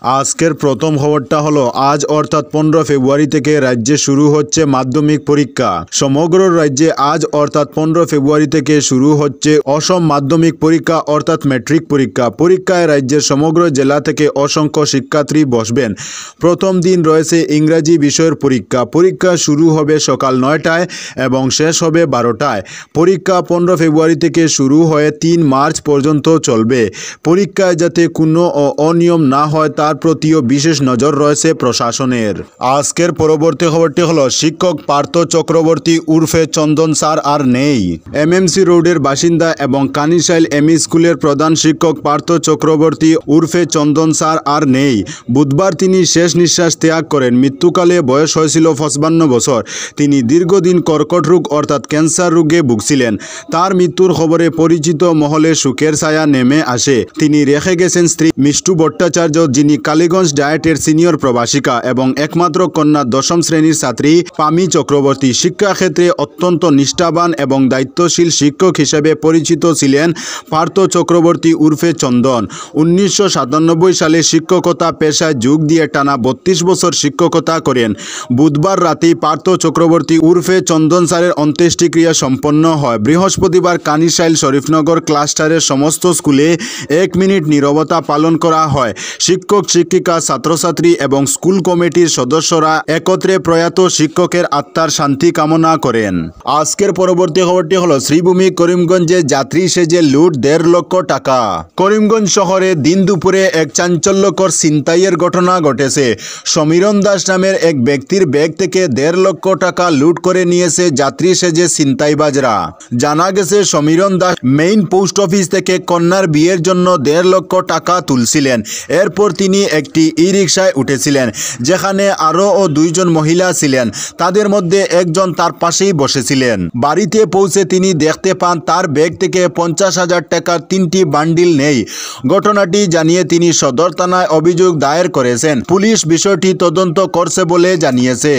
আজকের প্রথম খবরটা হলো আজ অর্থাৎ 15 ফেব্রুয়ারি থেকে রাজ্যে শুরু হচ্ছে মাধ্যমিক পরীক্ষা। সমগ্র রাজ্যে আজ অর্থাৎ 15 ফেব্রুয়ারি থেকে শুরু হচ্ছে অসম মাধ্যমিক পরীক্ষা অর্থাৎ ম্যাট্রিক পরীক্ষা। পরীক্ষায় রাজ্যের সমগ্র জেলা থেকে অসংখ্য শিক্ষার্থী বসবেন। প্রথম দিন রয়েছে ইংরাজি বিষয়ের পরীক্ষা। পরীক্ষা শুরু হবে সকাল 9টায় এবং শেষ হবে 12টায়। পরীক্ষা 15 ফেব্রুয়ারি থেকে শুরু হয়ে 3 মার্চ পর্যন্ত চলবে। পরীক্ষায় যাতে কোনো অনিয়ম না হয় তার প্রতিও বিশেষ নজর রয়েছে প্রশাসনের। আজকের পরবর্তী খবরটি হলো শিক্ষক পার্থ চক্রবর্তী উর্ফে চন্দন স্যার আর নেই। এমএমসি রোডের বাসিন্দা এবং কানিশাইল এমই স্কুলের প্রধান শিক্ষক পার্থ চক্রবর্তী উর্ফে চন্দন স্যার আর নেই। বুধবার তিনি শেষ নিঃশ্বাস ত্যাগ করেন। মৃত্যুকালে বয়স হয়েছিল 55 বছর। তিনি দীর্ঘদিন কর্কট রোগ অর্থাৎ ক্যান্সার রোগে ভুগছিলেন। তার মৃত্যুর খবরে পরিচিত মহলে শোকের ছায়া নেমে আসে। তিনি রেখে গেছেন স্ত্রী মিষ্টু ভট্টাচার্য, যিনি কালীগঞ্জ ডায়েটের সিনিয়র প্রবাসিকা, এবং একমাত্র কন্যা 10ম শ্রেণীর ছাত্রী পামি চক্রবর্তী। শিক্ষাক্ষেত্রে অত্যন্ত নিষ্ঠাবান এবং দায়িত্বশীল শিক্ষক হিসেবে পরিচিত ছিলেন পার্থ চক্রবর্তী উর্ফে চন্দন। 1997 সালে শিক্ষকতা পেশায় যোগ দিয়ে টানা 32 বছর শিক্ষকতা করেন। বুধবার রাতেই পার্থ চক্রবর্তী উর্ফে চন্দন স্যারের অন্ত্যেষ্টিক্রিয়া সম্পন্ন হয়। বৃহস্পতিবার কানিশাইল শরীফনগর ক্লাস্টারের সমস্ত স্কুলে 1 মিনিট নীরবতা পালন করা হয়। শিক্ষক, শিক্ষিকা, ছাত্রছাত্রী এবং স্কুল কমিটির সদস্যরা একত্রে প্রয়াত শিক্ষকের আত্মার শান্তি কামনা করেন। আজকের পরবর্তী খবরটি হলো শ্রীভূমি করিমগঞ্জে যাত্রী সেজে লুট 1.5 লক্ষ টাকা। করিমগঞ্জ শহরে দিন দুপুরে এক চাঞ্চল্যকর ছিনতাইয়ের ঘটনা ঘটেছে। সমীরণ দাস নামের এক ব্যক্তির ব্যাগ থেকে 1.5 লক্ষ টাকা লুট করে নিয়েছে যাত্রী সেজে ছিনতাইবাজরা। জানা গেছে সমীরণ দাস মেইন পোস্ট অফিস থেকে কন্যার বিয়ের জন্য 1.5 লক্ষ টাকা তুলছিলেন। এরপর তিনি একটি ই রিকশায় উঠেছিলেন, যেখানে আরও 2 জন মহিলা ছিলেন। তাদের মধ্যে একজন তার পাশেই বসেছিলেন। বাড়িতে পৌঁছে তিনি দেখতে পান তার ব্যাগ থেকে 50,000 টাকার 3টি বান্ডিল নেই। ঘটনাটি জানিয়ে তিনি সদর থানায় অভিযোগ দায়ের করেছেন। পুলিশ বিষয়টি তদন্ত করছে বলে জানিয়েছে।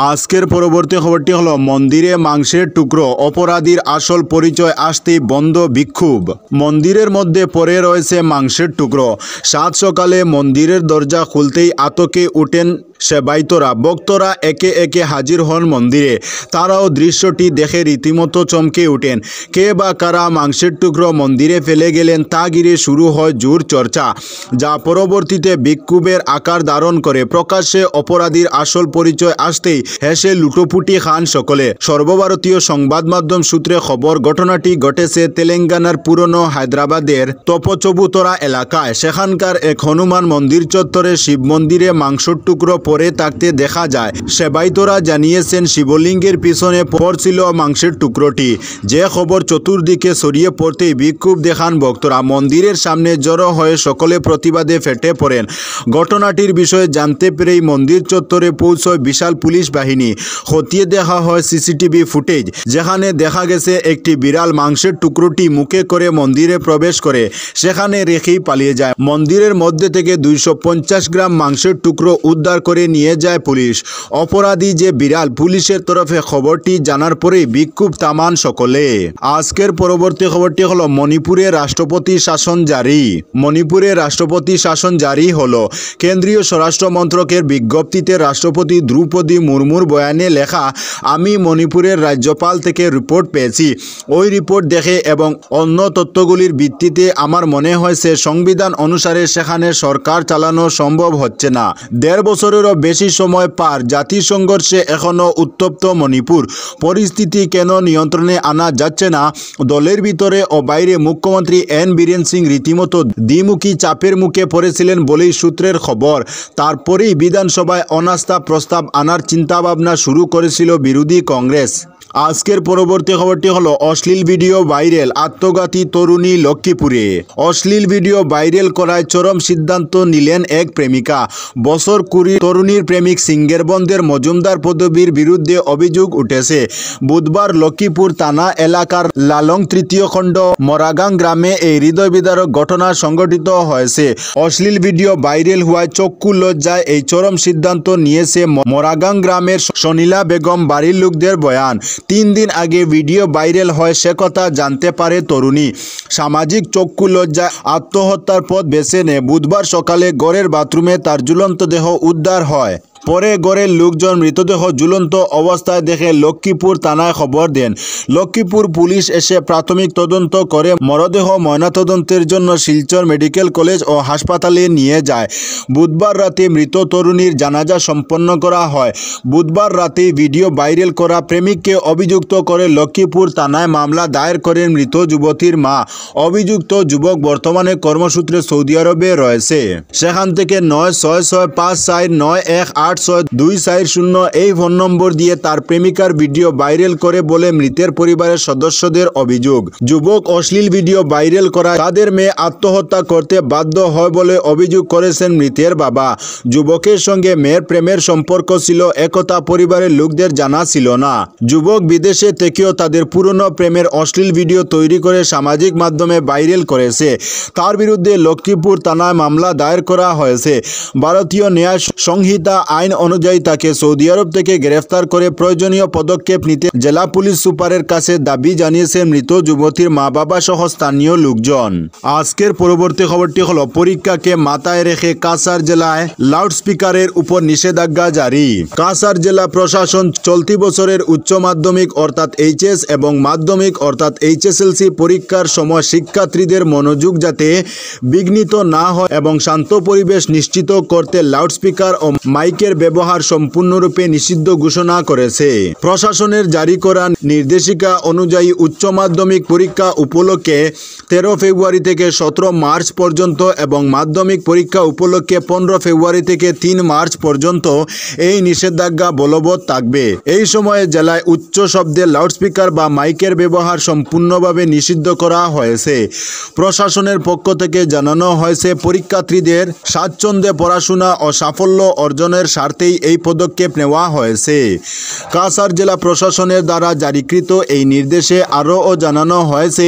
আজকের পরবর্তী খবরটি হলো মন্দিরে মাংসের টুকরো, অপরাধীর আসল পরিচয় আসতেই বন্ধ বিক্ষোভ। মন্দিরের মধ্যে পড়ে রয়েছে মাংসের টুকরো। সাত সকালে মন্দিরের দরজা খুলতেই আতকে উঠেন সেবায়তরা। ভক্তরা একে একে হাজির হন মন্দিরে। তারাও দৃশ্যটি দেখে রীতিমতো চমকে উঠেন। কে বা কারা মাংসের টুকরো মন্দিরে ফেলে গেলেন তা ঘিরে শুরু হয় জোর চর্চা, যা পরবর্তীতে বিক্ষোভের আকার ধারণ করে। প্রকাশ্যে অপরাধীর আসল পরিচয় আসতেই হেসে লুটোপুটি খান সকলে। সর্বভারতীয় সংবাদ মাধ্যম সূত্রে খবর, ঘটনাটি ঘটেছে তেলেঙ্গানার পুরনো হায়দ্রাবাদের তপচবুতরা এলাকায়। সেখানকার এক হনুমান মন্দির চত্বরে শিব মন্দিরে মাংসের টুকরো পরে থাকতে দেখা যায়। সেবায়তরা জানিয়েছেন শিবলিঙ্গের পিছনে পড়ছিল মাংসের টুকরোটি। যে খবর চতুর্দিকে ছড়িয়ে পড়তেই বিক্ষোভ দেখান ভক্তরা। মন্দিরের সামনে জড়ো হয়ে সকলে প্রতিবাদে ফেটে পড়েন। ঘটনাটির বিষয়ে জানতে পেরেই মন্দির চত্বরে পৌঁছয় বিশাল পুলিশ বাহিনী। খতিয়ে দেখা হয় সিসিটিভি ফুটেজ, যেখানে দেখা গেছে একটি বিড়াল মাংসের টুকরোটি মুখে করে মন্দিরে প্রবেশ করে সেখানে রেখেই পালিয়ে যায়। মন্দিরের মধ্যে থেকে 250 গ্রাম মাংসের টুকরো উদ্ধার করে নিয়ে যায় পুলিশ। অপরাধী যে বিড়াল, পুলিশের তরফে খবরটি জানার পরেই বিক্ষোভ থামান সকলে। আজকের পরবর্তী খবরটি হলো মণিপুরে রাষ্ট্রপতি শাসন জারি। মণিপুরে রাষ্ট্রপতি শাসন জারি হলো। কেন্দ্রীয় স্বরাষ্ট্র মন্ত্রকের বিজ্ঞপ্তিতে রাষ্ট্রপতি দ্রৌপদী মুর্মুর বয়ানে লেখা, আমি মণিপুরের রাজ্যপাল থেকে রিপোর্ট পেয়েছি। ওই রিপোর্ট দেখে এবং অন্য তথ্যগুলির ভিত্তিতে আমার মনে হয়েছে সংবিধান অনুসারে সেখানে সরকার চালানো সম্ভব হচ্ছে না। 1.5 বছরেরও বেশি সময় পার, জাতি সংঘর্ষে এখনও উত্তপ্ত মণিপুর। পরিস্থিতি কেন নিয়ন্ত্রণে আনা যাচ্ছে না? দলের ভিতরে ও বাইরে মুখ্যমন্ত্রী এন বীরেন সিং রীতিমতো দ্বিমুখী চাপের মুখে পড়েছিলেন বলেই সূত্রের খবর। তারপরেই বিধানসভায় অনাস্থা প্রস্তাব আনার চিন্তাভাবনা শুরু করেছিল বিরোধী কংগ্রেস। আজকের পরবর্তী খবরটি হলো অশ্লীল ভিডিও ভাইরাল, আত্মঘাতী তরুণী লক্ষ্মীপুরে। অশ্লীল ভিডিও ভাইরাল করায় চরম সিদ্ধান্ত নিলেন এক প্রেমিকা। বছর 20 তরুণীর প্রেমিক সিঙ্গেরবন্দের মজুমদার পদবীর বিরুদ্ধে অভিযোগ উঠেছে। বুধবার লক্ষ্মীপুর থানা এলাকার লালং 3য় খণ্ড মরাগাং গ্রামে এই হৃদয় বিদারক ঘটনা সংঘটিত হয়েছে। অশ্লীল ভিডিও ভাইরাল হওয়ায় চক্ষু লজ্জায় এই চরম সিদ্ধান্ত নিয়েছে মরাগাং গ্রামের সনিলা বেগম বাড়ির লোকদের বয়ান। 3 দিন আগে ভিডিও ভাইরাল হয় সে কথা জানতে পারে তরুণী। সামাজিক চক্ষু লজ্জায় আত্মহত্যার পথ বেছে নেয়। বুধবার সকালে ঘরের বাথরুমে তার ঝুলন্ত দেহ উদ্ধার হয়। পরে ঘরের লোকজন মৃতদেহ ঝুলন্ত অবস্থায় দেখে লক্ষ্মীপুর থানায় খবর দেন। লক্ষ্মীপুর পুলিশ এসে প্রাথমিক তদন্ত করে মরদেহ ময়নাতদন্তের জন্য শিলচর মেডিকেল কলেজ ও হাসপাতালে নিয়ে যায়। বুধবার রাতে মৃত তরুণীর জানাজা সম্পন্ন করা হয়। বুধবার রাতে ভিডিও ভাইরাল করা প্রেমিককে অভিযুক্ত করে লক্ষ্মীপুর থানায় মামলা দায়ের করেন মৃত যুবতীর মা। অভিযুক্ত যুবক বর্তমানে কর্মসূত্রে সৌদি আরবে রয়েছে। সেখান থেকে 966549186240 এই ফোন নম্বর দিয়ে তার প্রেমিকার ভিডিও ভাইরাল করে বলে মৃতের পরিবারের সদস্যদের অভিযোগ। যুবক অশ্লীল ভিডিও ভাইরাল করা তাদের মেয়ে আত্মহত্যা করতে বাধ্য হয় বলে অভিযোগ করেছেন মৃতের বাবা। যুবকের সঙ্গে মেয়ের প্রেমের সম্পর্ক ছিল একথা পরিবারের লোকদের জানা ছিল না। যুবক বিদেশে থেকেও তাদের পুরনো প্রেমের অশ্লীল ভিডিও তৈরি করে সামাজিক মাধ্যমে ভাইরাল করেছে। তার বিরুদ্ধে লক্ষ্মীপুর থানায় মামলা দায়ের করা হয়েছে। ভারতীয় ন্যায় সংহিতা আইন অনুযায়ী তাকে সৌদি আরব থেকে গ্রেফতার করে প্রয়োজনীয় পদক্ষেপ নিতে জেলা পুলিশ সুপারের কাছে দাবি জানিয়েছেন মৃত যুবতীর মা বাবা সহ স্থানীয় লোকজন। আজকের পরবর্তী খবরটি হলো পরীক্ষাকে মাথায় রেখে কাছাড় জেলায় লাউডস্পিকারের উপর নিষেধাজ্ঞা জারি। কাছাড় জেলা প্রশাসন চলতি বছরের উচ্চ মাধ্যমিক অর্থাৎ এইচএস এবং মাধ্যমিক অর্থাৎ এইচএসএলসি পরীক্ষার সময় শিক্ষার্থীদের মনোযোগ যাতে বিঘ্নিত না হয় এবং শান্ত পরিবেশ নিশ্চিত করতে লাউডস্পিকার ও মাইকের ব্যবহার সম্পূর্ণরূপে নিষিদ্ধ ঘোষণা করেছে। প্রশাসনের জারি করা নির্দেশিকা অনুযায়ী উচ্চ মাধ্যমিক পরীক্ষা উপলক্ষে 13 ফেব্রুয়ারি থেকে 17 মার্চ পর্যন্ত এবং মাধ্যমিক পরীক্ষা উপলক্ষে 15 ফেব্রুয়ারি থেকে 3 মার্চ পর্যন্ত এই নিষেধাজ্ঞা বলবৎ থাকবে। এই সময়ে জেলায় উচ্চ শব্দে লাউডস্পিকার বা মাইকের ব্যবহার সম্পূর্ণভাবে নিষিদ্ধ করা হয়েছে। প্রশাসনের পক্ষ থেকে জানানো হয়েছে পরীক্ষার্থীদের স্বাচ্ছন্দ্যে পড়াশোনা ও সাফল্য অর্জনের স্বার্থেই এই পদক্ষেপ নেওয়া হয়েছে। কাছাড় জেলা প্রশাসনের দ্বারা জারিকৃত এই নির্দেশে আরও জানানো হয়েছে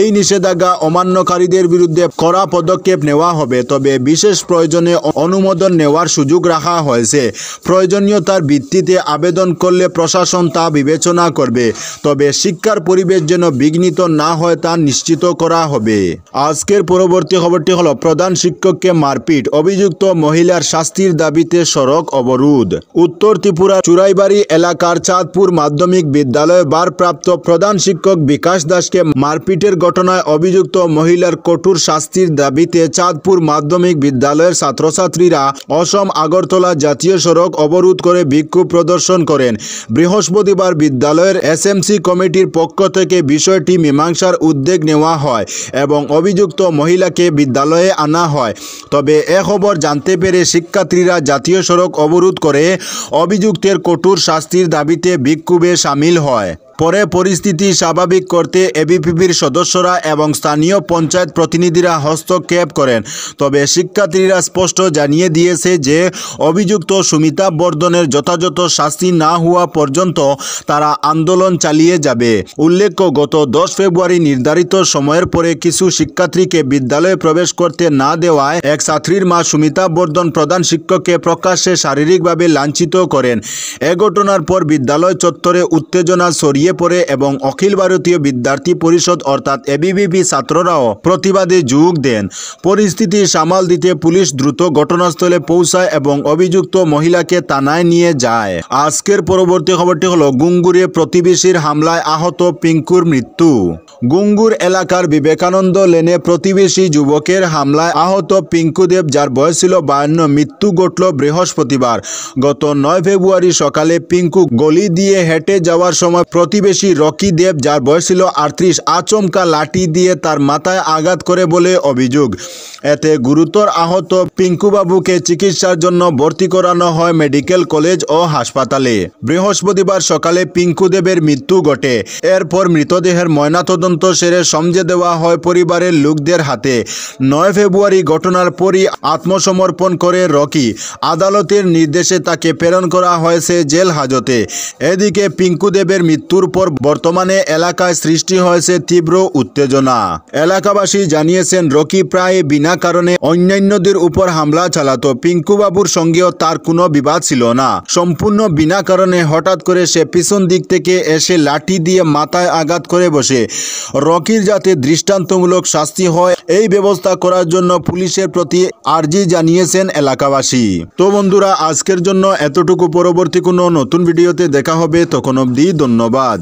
এই নিষেধাজ্ঞা অমান্যকারীদের বিরুদ্ধে কড়া পদক্ষেপ নেওয়া হবে, তবে বিশেষ প্রয়োজনে অনুমোদন নেওয়ার সুযোগ রাখা হয়েছে। প্রয়োজনীয়তার ভিত্তিতে আবেদন করলে প্রশাসন তা বিবেচনা করবে, তবে শিক্ষার পরিবেশ যেন বিঘ্নিত না হয় তা নিশ্চিত করা হবে। আজকের পরবর্তী খবরটি হলো প্রধান শিক্ষককে মারপিট, অভিযুক্ত মহিলার শাস্তির দাবিতে সড়ক অবরোধ। উত্তর ত্রিপুরা চুরাইবাড়ি এলাকার চাঁদপুর মাধ্যমিক বিদ্যালয়ে ভারপ্রাপ্ত প্রধান শিক্ষক বিকাশ দাসকে মারপিটের ঘটনায় অভিযুক্ত মহিলার কঠোর শাস্তির দাবিতে চাঁদপুর মাধ্যমিক বিদ্যালয়ের ছাত্রছাত্রীরা অসম আগরতলা জাতীয় সড়ক অবরোধ করে বিক্ষোভ প্রদর্শন করেন। বৃহস্পতিবার বিদ্যালয়ের এসএমসি কমিটির পক্ষ থেকে বিষয়টি মীমাংসার উদ্যোগ নেওয়া হয় এবং অভিযুক্ত মহিলাকে বিদ্যালয়ে আনা হয়। তবে এ খবর জানতে পেরে শিক্ষার্থীরা জাতীয় সড়ক অবরোধ করে অভিযুক্তের কঠোর শাস্তির দাবিতে বিক্ষোভে সামিল হয়। পরে পরিস্থিতি স্বাভাবিক করতে এবিপিপির সদস্যরা এবং স্থানীয় পঞ্চায়েত প্রতিনিধিরা হস্তক্ষেপ করেন। তবে শিক্ষার্থীরা স্পষ্ট জানিয়ে দিয়েছে যে অভিযুক্ত সুমিতা বর্ধনের যথাযথ শাস্তি না হওয়া পর্যন্ত তারা আন্দোলন চালিয়ে যাবে। উল্লেখ্য, গত 10 ফেব্রুয়ারি নির্ধারিত সময়ের পরে কিছু শিক্ষার্থীকে বিদ্যালয়ে প্রবেশ করতে না দেওয়ায় এক ছাত্রীর মা সুমিতা বর্ধন প্রধান শিক্ষককে প্রকাশ্যে শারীরিকভাবে লাঞ্ছিত করেন। এ ঘটনার পর বিদ্যালয় চত্বরে উত্তেজনা ছড়িয়ে পড়ে এবং অখিল ভারতীয় বিদ্যার্থী পরিষদ অর্থাৎ এবিভিপি ছাত্ররাও প্রতিবাদে যোগ দেন। পরিস্থিতি সামাল দিতে পুলিশ দ্রুত ঘটনাস্থলে পৌঁছায় এবং অভিযুক্ত মহিলাকে থানায় নিয়ে যায়। আজকের পরবর্তী খবরটি হলো গুঙ্গুরে প্রতিবেশীর হামলায় আহত পিঙ্কুর মৃত্যু। গুঙ্গুর এলাকার বিবেকানন্দ লেনে প্রতিবেশী যুবকের হামলায় আহত পিঙ্কু দেব, যার বয়স ছিল 52, মৃত্যু ঘটল বৃহস্পতিবার। গত 9 ফেব্রুয়ারি সকালে পিঙ্কু গলি দিয়ে হেঁটে যাওয়ার সময় প্রতিবেশী রকি দেব, যার বয়স ছিল 38, আচমকা লাঠি দিয়ে তার মাথায় আঘাত করে বলে অভিযোগ। এতে গুরুতর আহত পিঙ্কু বাবুকে চিকিৎসার জন্য ভর্তি করানো হয় মেডিকেল কলেজ ও হাসপাতালে। বৃহস্পতিবার সকালে পিঙ্কু দেবের মৃত্যু ঘটে। এরপর মৃতদেহের ময়নাতদন্ত তদন্ত সেরে সমঝে দেওয়া হয় পরিবারের লোকদের হাতে। 9 ফেব্রুয়ারি ঘটনার পরই আত্মসমর্পণ করে রকি। আদালতের নির্দেশে তাকে প্রেরণ করা হয়েছে জেল হাজতে। এদিকে পিঙ্কু দেবের মৃত্যুর পর বর্তমানে এলাকায় সৃষ্টি হয়েছে তীব্র উত্তেজনা। এলাকাবাসী জানিয়েছেন রকি প্রায় বিনা কারণে অন্যান্যদের উপর হামলা চালাতো। পিঙ্কু বাবুর সঙ্গেও তার কোনো বিবাদ ছিল না। সম্পূর্ণ বিনা কারণে হঠাৎ করে সে পিছন দিক থেকে এসে লাঠি দিয়ে মাথায় আঘাত করে বসে। রকির যাতে দৃষ্টান্তমূলক শাস্তি হয় এই ব্যবস্থা করার জন্য পুলিশের প্রতি আর্জি জানিয়েছেন এলাকাবাসী। তো বন্ধুরা, আজকের জন্য এতটুকু। পরবর্তী কোনো নতুন ভিডিওতে দেখা হবে, তখন অবধি ধন্যবাদ।